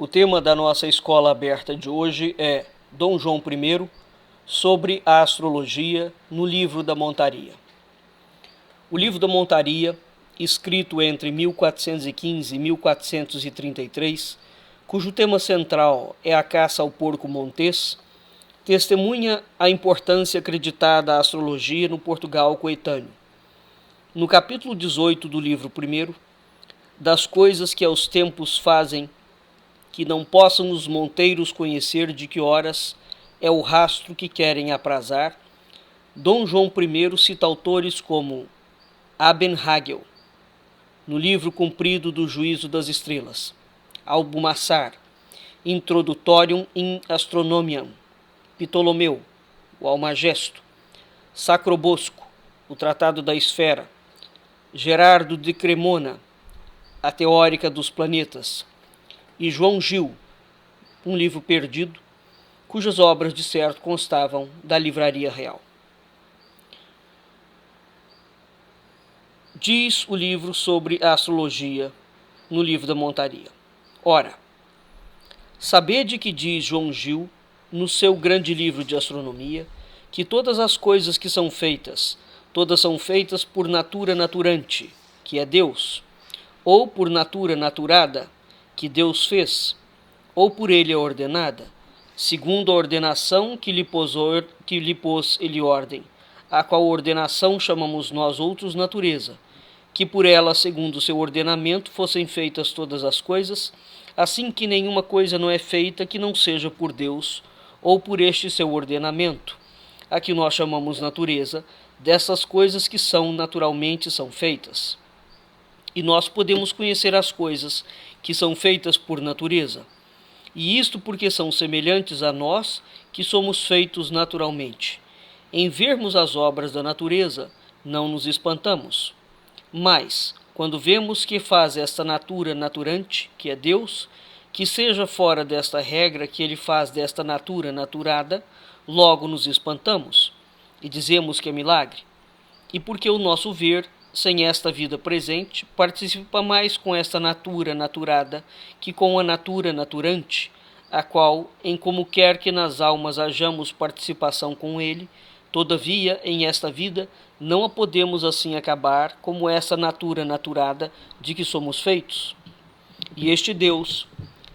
O tema da nossa escola aberta de hoje é Dom João I sobre a astrologia no livro da Montaria. O livro da Montaria, escrito entre 1415 e 1433, cujo tema central é a caça ao porco montês, testemunha a importância acreditada à astrologia no Portugal coetâneo. No capítulo 18 do livro 1, das coisas que aos tempos fazem que não possam os monteiros conhecer de que horas é o rastro que querem aprazar, Dom João I cita autores como Abenhagel, no livro comprido do Juízo das Estrelas, Albumassar, Introdutorium in Astronomiam, Ptolomeu, o Almagesto, Sacrobosco, o Tratado da Esfera, Gerardo de Cremona, a Teórica dos Planetas, e João Gil, um livro perdido, cujas obras de certo constavam da Livraria Real. Diz o livro sobre a astrologia no livro da Montaria. Ora, sabede que diz João Gil, no seu grande livro de astronomia, que todas as coisas que são feitas, todas são feitas por natura naturante, que é Deus, ou por natura naturada, que Deus fez, ou por ele é ordenada, segundo a ordenação que lhe pôs ele ordem, a qual ordenação chamamos nós outros natureza, que por ela, segundo o seu ordenamento, fossem feitas todas as coisas, assim que nenhuma coisa não é feita que não seja por Deus, ou por este seu ordenamento, a que nós chamamos natureza, dessas coisas que naturalmente são feitas. E nós podemos conhecer as coisas que são feitas por natureza, e isto porque são semelhantes a nós, que somos feitos naturalmente. Em vermos as obras da natureza, não nos espantamos. Mas, quando vemos que faz esta natura naturante, que é Deus, que seja fora desta regra que ele faz desta natura naturada, logo nos espantamos, e dizemos que é milagre. E porque o nosso ver, sem esta vida presente, participa mais com esta natura naturada que com a natura naturante, a qual, em como quer que nas almas hajamos participação com ele, todavia, em esta vida, não a podemos assim acabar como essa natura naturada de que somos feitos. E este Deus,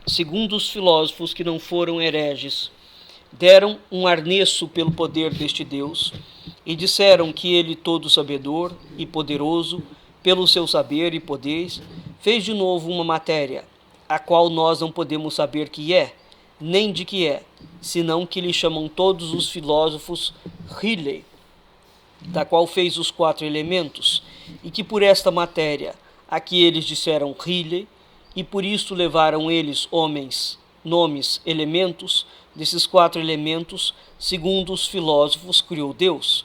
segundo os filósofos que não foram hereges, deram um arnesto pelo poder deste Deus, e disseram que ele, todo sabedor e poderoso, pelo seu saber e poder, fez de novo uma matéria, a qual nós não podemos saber que é, nem de que é, senão que lhe chamam todos os filósofos Riley, da qual fez os 4 elementos, e que por esta matéria, a que eles disseram Riley, e por isto levaram eles homens, nomes, elementos, desses 4 elementos, segundo os filósofos, criou Deus.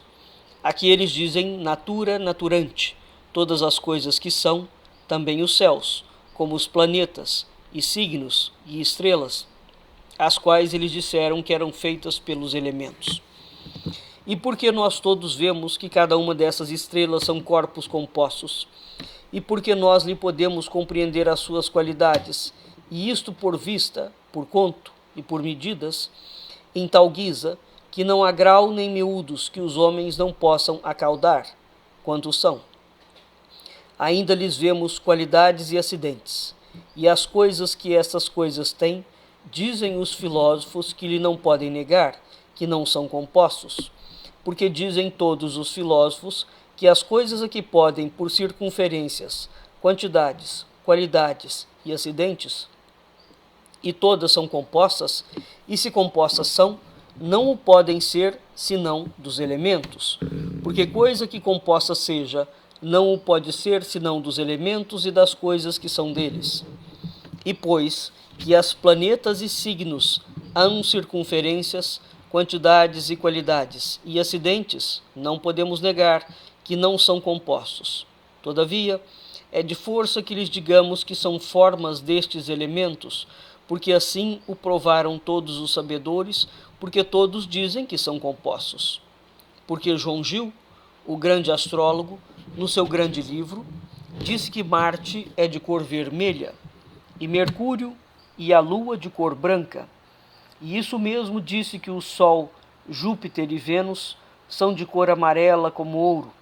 Aqui eles dizem natura naturante, todas as coisas que são, também os céus, como os planetas, e signos, e estrelas, as quais eles disseram que eram feitas pelos elementos. E porque nós todos vemos que cada uma dessas estrelas são corpos compostos, e porque nós lhe podemos compreender as suas qualidades, e isto por vista, por conto e por medidas, em tal guisa, que não há grau nem miúdos que os homens não possam acaudar, quanto são. Ainda lhes vemos qualidades e acidentes, e as coisas que estas coisas têm, dizem os filósofos que lhe não podem negar, que não são compostos, porque dizem todos os filósofos que as coisas a que podem, por circunferências, quantidades, qualidades e acidentes, e todas são compostas, e se compostas são, não o podem ser senão dos elementos, porque coisa que composta seja, não o pode ser senão dos elementos e das coisas que são deles. E pois que as planetas e signos hão circunferências, quantidades e qualidades, e acidentes, não podemos negar que não são compostos. Todavia, é de força que lhes digamos que são formas destes elementos, porque assim o provaram todos os sabedores, porque todos dizem que são compostos. Porque João Gil, o grande astrólogo, no seu grande livro, disse que Marte é de cor vermelha, e Mercúrio e a lua de cor branca. E isso mesmo disse que o Sol, Júpiter e Vênus são de cor amarela como ouro.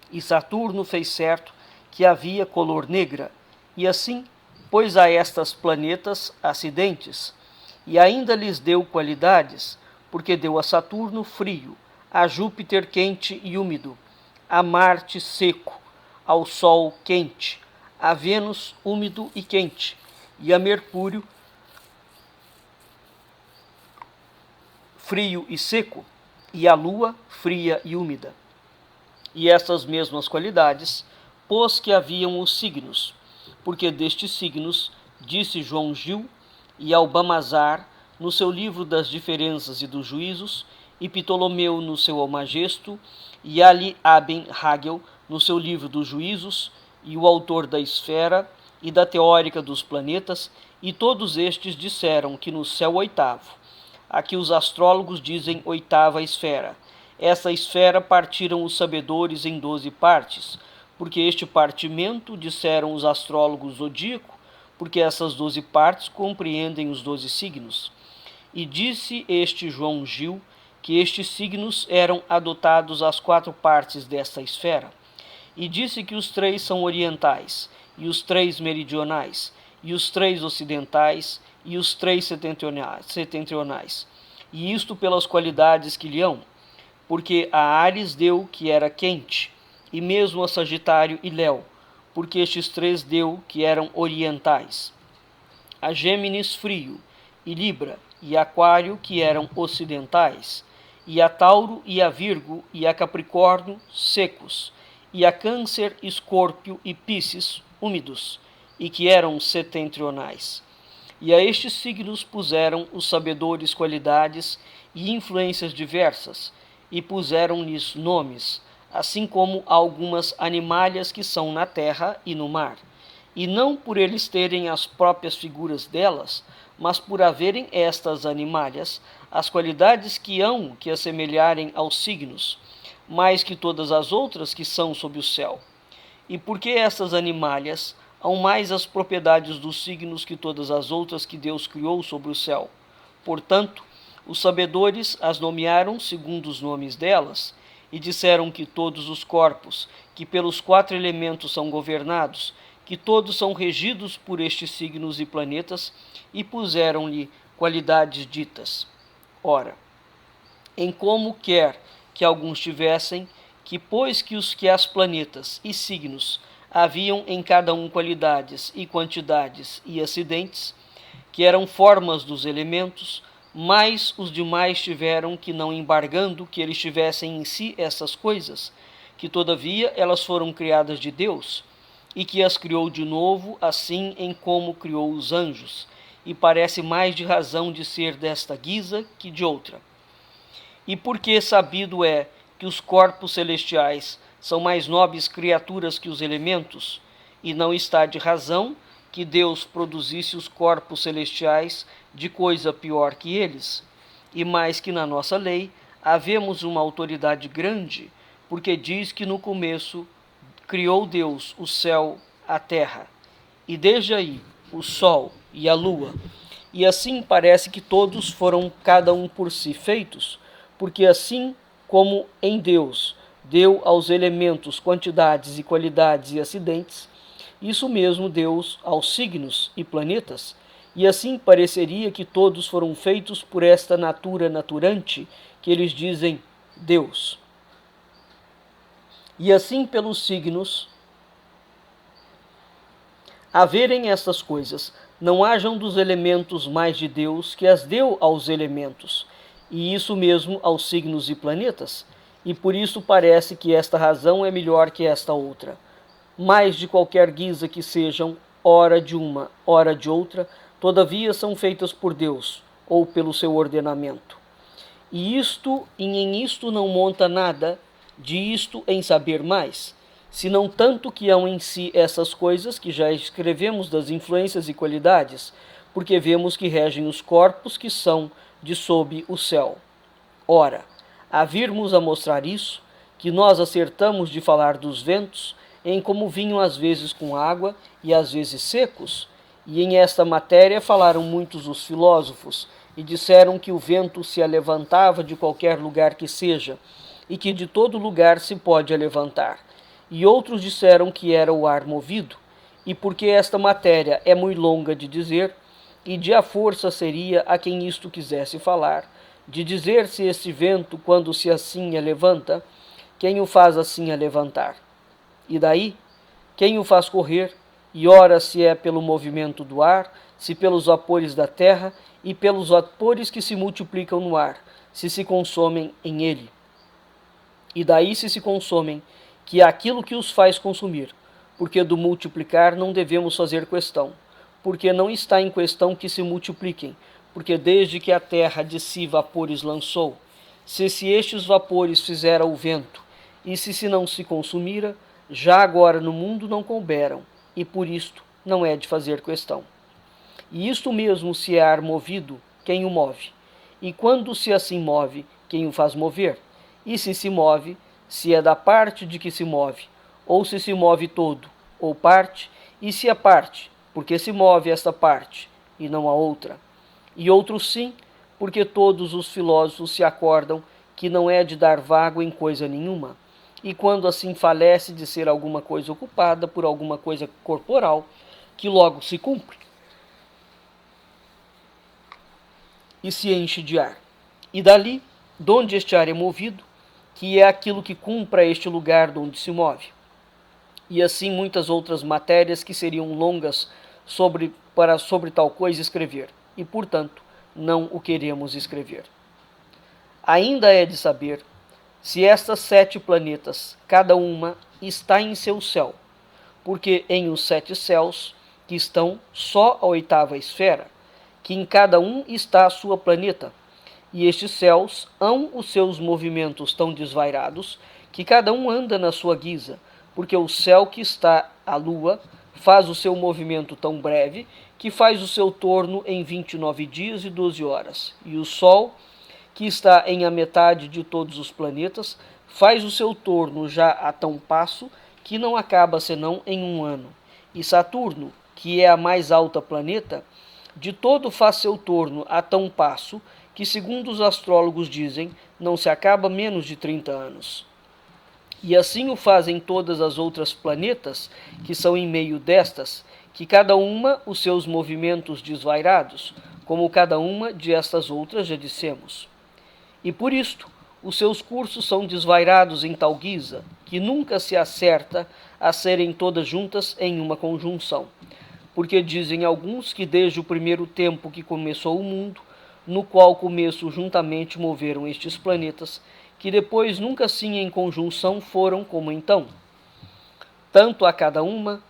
E Saturno fez certo que havia color negra, e assim pôs a estas planetas acidentes, e ainda lhes deu qualidades, porque deu a Saturno frio, a Júpiter quente e úmido, a Marte seco, ao Sol quente, a Vênus úmido e quente, e a Mercúrio frio e seco, e a Lua fria e úmida. E essas mesmas qualidades pôs que haviam os signos, porque destes signos disse João Gil e Albamazar no seu livro das diferenças e dos juízos, e Ptolomeu no seu Almagesto, e Ali Aben Hagel no seu livro dos juízos, e o autor da esfera e da teórica dos planetas, e todos estes disseram que no céu oitavo, a que os astrólogos dizem oitava esfera, essa esfera partiram os sabedores em 12 partes, porque este partimento, disseram os astrólogos zodíaco, porque essas 12 partes compreendem os 12 signos. E disse este João Gil que estes signos eram adotados às 4 partes desta esfera. E disse que os 3 são orientais, e os 3 meridionais, e os 3 ocidentais, e os 3 setentrionais. E isto pelas qualidades que lhe hão, porque a Áries deu que era quente, e mesmo a Sagitário e Léo, porque estes 3 deu que eram orientais. A Gêmeos frio, e Libra, e Aquário que eram ocidentais, e a Tauro e a Virgo e a Capricórnio secos, e a Câncer, Escórpio e Pícis úmidos, e que eram setentrionais. E a estes signos puseram os sabedores qualidades e influências diversas, e puseram-lhes nomes, assim como algumas animalhas que são na terra e no mar, e não por eles terem as próprias figuras delas, mas por haverem estas animalhas as qualidades que hão que assemelharem aos signos, mais que todas as outras que são sob o céu. E porque estas animalhas hão mais as propriedades dos signos que todas as outras que Deus criou sobre o céu. Portanto, os sabedores as nomearam segundo os nomes delas, e disseram que todos os corpos, que pelos 4 elementos são governados, que todos são regidos por estes signos e planetas, e puseram-lhe qualidades ditas. Ora, em como quer que alguns tivessem, que pois que as planetas e signos haviam em cada um qualidades e quantidades e acidentes, que eram formas dos elementos, mas os demais tiveram que não embargando que eles tivessem em si essas coisas, que todavia elas foram criadas de Deus, e que as criou de novo, assim em como criou os anjos, e parece mais de razão de ser desta guisa que de outra. E porque sabido é que os corpos celestiais são mais nobres criaturas que os elementos, e não está de razão que Deus produzisse os corpos celestiais de coisa pior que eles, e mais que na nossa lei havemos uma autoridade grande, porque diz que no começo criou Deus o céu, a terra, e desde aí o sol e a lua, e assim parece que todos foram cada um por si feitos, porque assim como em Deus deu aos elementos quantidades e qualidades e acidentes, isso mesmo Deus aos signos e planetas, e assim pareceria que todos foram feitos por esta natura naturante que eles dizem Deus. E assim pelos signos haverem estas coisas, não hajam dos elementos mais de Deus que as deu aos elementos, e isso mesmo aos signos e planetas, e por isso parece que esta razão é melhor que esta outra. Mas de qualquer guisa que sejam, ora de uma, ora de outra, todavia são feitas por Deus, ou pelo seu ordenamento. E em isto não monta nada, de isto em saber mais, senão tanto que hão em si essas coisas que já escrevemos das influências e qualidades, porque vemos que regem os corpos que são de sob o céu. Ora, a virmos a mostrar isso, que nós acertamos de falar dos ventos, em como vinham às vezes com água e às vezes secos, E em esta matéria falaram muitos os filósofos, e disseram que o vento se alevantava de qualquer lugar que seja, e que de todo lugar se pode alevantar. E outros disseram que era o ar movido, e porque esta matéria é muito longa de dizer, e de a força seria a quem isto quisesse falar, de dizer se este vento, quando se assim levanta, quem o faz assim levantar? E daí, quem o faz correr? E ora se é pelo movimento do ar, se pelos vapores da terra, e pelos vapores que se multiplicam no ar, se consomem em ele. E daí se consomem, que é aquilo que os faz consumir, porque do multiplicar não devemos fazer questão, porque não está em questão que se multipliquem, porque desde que a terra de si vapores lançou, se estes vapores fizera o vento, e se não se consumira, já agora no mundo não couberam, e por isto não é de fazer questão. E isto mesmo se é ar movido, quem o move? E quando se assim move, quem o faz mover? E se move, se é da parte de que se move, ou se move todo, ou parte, e se é parte, porque se move esta parte, e não a outra. E outro sim, porque todos os filósofos se acordam que não é de dar vago em coisa nenhuma, e quando assim falece de ser alguma coisa ocupada por alguma coisa corporal, que logo se cumpre, e se enche de ar. E dali, donde este ar é movido, que é aquilo que cumpra este lugar donde se move. E assim muitas outras matérias que seriam longas para sobre tal coisa escrever, e portanto não o queremos escrever. Ainda é de saber se estas 7 planetas, cada uma, está em seu céu, porque em os 7 céus, que estão só a 8ª esfera, que em cada um está a sua planeta, e estes céus hão os seus movimentos tão desvairados, que cada um anda na sua guisa, porque o céu que está a lua faz o seu movimento tão breve, que faz o seu torno em 29 dias e 12 horas, e o sol, que está em a metade de todos os planetas, faz o seu torno já a tão passo que não acaba senão em um ano. E Saturno, que é a mais alta planeta, de todo faz seu torno a tão passo que, segundo os astrólogos dizem, não se acaba menos de 30 anos. E assim o fazem todas as outras planetas, que são em meio destas, que cada uma os seus movimentos desvairados, como cada uma de estas outras já dissemos. E por isto, os seus cursos são desvairados em tal guisa, que nunca se acerta a serem todas juntas em uma conjunção. Porque dizem alguns que desde o primeiro tempo que começou o mundo, no qual começo juntamente moveram estes planetas, que depois nunca assim em conjunção foram como então. Tanto a cada uma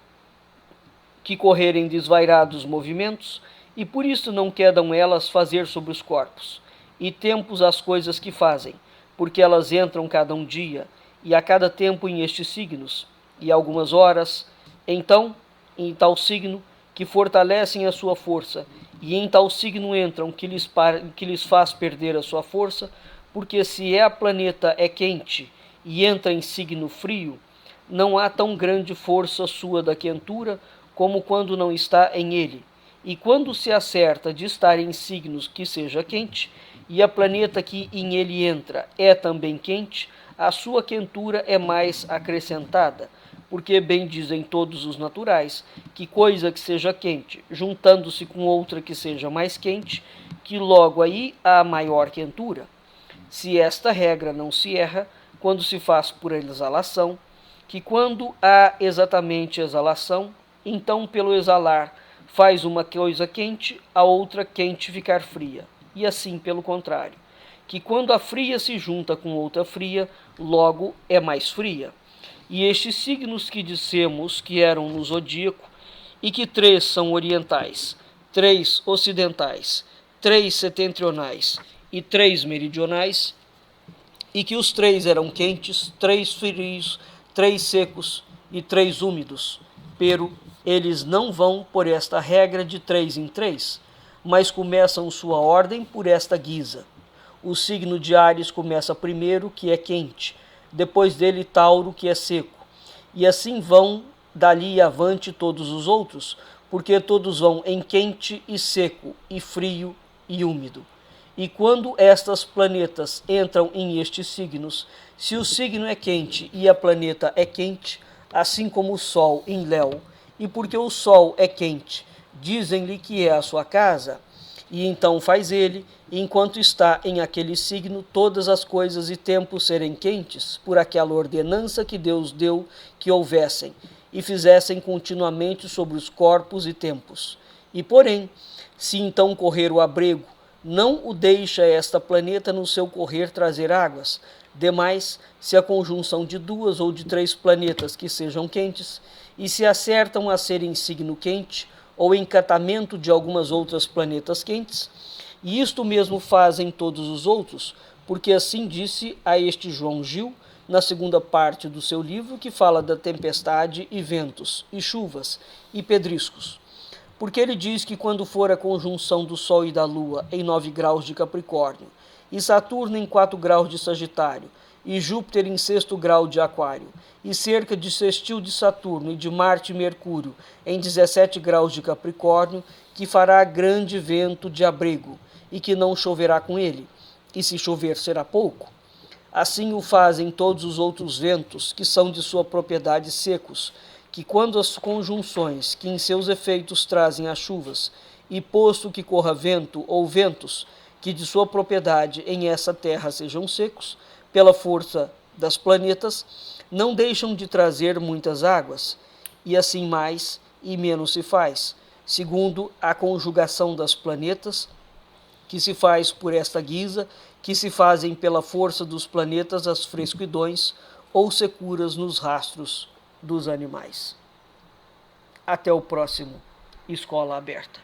que correrem desvairados movimentos, e por isso não quedam elas fazer sobre os corpos, e tempos as coisas que fazem, porque elas entram cada um dia, e a cada tempo em estes signos, e algumas horas, então, em tal signo, que fortalecem a sua força, e em tal signo entram que lhes faz perder a sua força, porque se a planeta é quente e entra em signo frio, não há tão grande força sua da quentura como quando não está em ele. E quando se acerta de estar em signos que seja quente, e a planeta que em ele entra é também quente, a sua quentura é mais acrescentada, porque bem dizem todos os naturais, que coisa que seja quente, juntando-se com outra que seja mais quente, que logo aí há maior quentura. Se esta regra não se erra, quando se faz por exalação, que quando há exatamente exalação, então pelo exalar faz uma coisa quente, a outra quente ficar fria, e assim pelo contrário, que quando a fria se junta com outra fria, logo é mais fria. E estes signos que dissemos que eram no zodíaco, e que 3 são orientais, 3 ocidentais, 3 setentrionais e 3 meridionais, e que os 3 eram quentes, 3 frios, 3 secos e 3 úmidos, pero eles não vão por esta regra de 3 em 3, mas começam sua ordem por esta guisa. O signo de Áries começa primeiro, que é quente, depois dele Tauro, que é seco, e assim vão dali avante todos os outros, porque todos vão em quente e seco, e frio e úmido. E quando estas planetas entram em estes signos, se o signo é quente e a planeta é quente, assim como o Sol em Léu, e porque o Sol é quente, dizem-lhe que é a sua casa, e então faz ele, enquanto está em aquele signo, todas as coisas e tempos serem quentes, por aquela ordenança que Deus deu que houvessem, e fizessem continuamente sobre os corpos e tempos. E porém, se então correr o abrego, não o deixa esta planeta no seu correr trazer águas. Demais, se a conjunção de 2 ou de 3 planetas que sejam quentes, e se acertam a ser em signo quente, ou encatamento de algumas outras planetas quentes, e isto mesmo fazem todos os outros, porque assim disse a este João Gil, na segunda parte do seu livro, que fala da tempestade e ventos, e chuvas, e pedriscos. Porque ele diz que quando for a conjunção do Sol e da Lua em 9 graus de Capricórnio, e Saturno em 4 graus de Sagitário, e Júpiter em 6º grau de Aquário, e cerca de sextil de Saturno e de Marte e Mercúrio em 17 graus de Capricórnio, que fará grande vento de abrego, e que não choverá com ele, e se chover será pouco. Assim o fazem todos os outros ventos, que são de sua propriedade secos, que quando as conjunções que em seus efeitos trazem as chuvas, e posto que corra vento ou ventos, que de sua propriedade em essa terra sejam secos, pela força das planetas, não deixam de trazer muitas águas, e assim mais e menos se faz, segundo a conjugação das planetas, que se faz por esta guisa, que se fazem pela força dos planetas as fresquidões ou securas nos rastros dos animais. Até o próximo Escola Aberta.